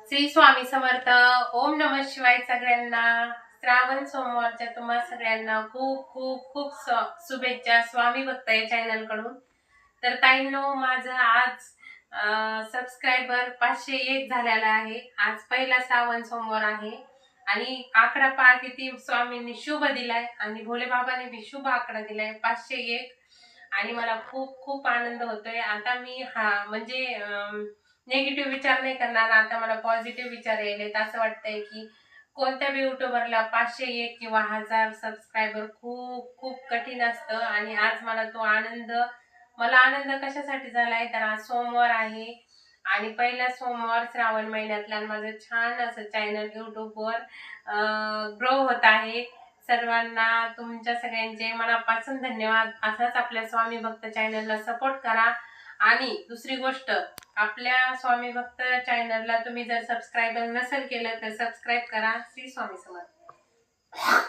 श्री स्वामी समर्थ. ओम नमः शिवाय सगळ्यांना. श्रावण सोमवारच्या तुम्हा सगळ्यांना खूप खूप खूप शुभेच्छा स्वामी भक्त या चॅनल कडून. तर ताईंनो, माझं आज सबस्क्रायबर 501 झालेला आहे. आज पहिला श्रावण सोमवार आहे आणि आकडा पहा किती स्वामींनी शुभ दिलाय आणि भोले बाबांनी बी शुभ आकडा दिलाय 501. आणि मला खूप खूप आनंद होतोय. आता मी म्हणजे नेगेटिव्ह विचार नाही करणार. आता मला पॉझिटिव्ह विचार यायलेत. असं वाटतंय की कोणत्या बी युट्यूबरला 501 किंवा 1000 सबस्क्रायबर खूप खूप कठीण असतं आणि आज मला आनंद कशासाठी झालाय तर आज सोमवार आहे आणि पहिला सोमवार श्रावण महिन्यातला माझं छान असं चॅनल युट्यूबवर ग्रो होत आहे. सर्वांना तुमच्या सगळ्यांचे मनापासून धन्यवाद. असाच आपल्या स्वामी भक्त चॅनलला सपोर्ट करा. आणि दुसरी गोष्ट, आपल्या स्वामी भक्त चॅनलला तुम्ही जर सबस्क्राईब नसेल केलं तर सबस्क्राईब करा. श्री स्वामी समर्थ.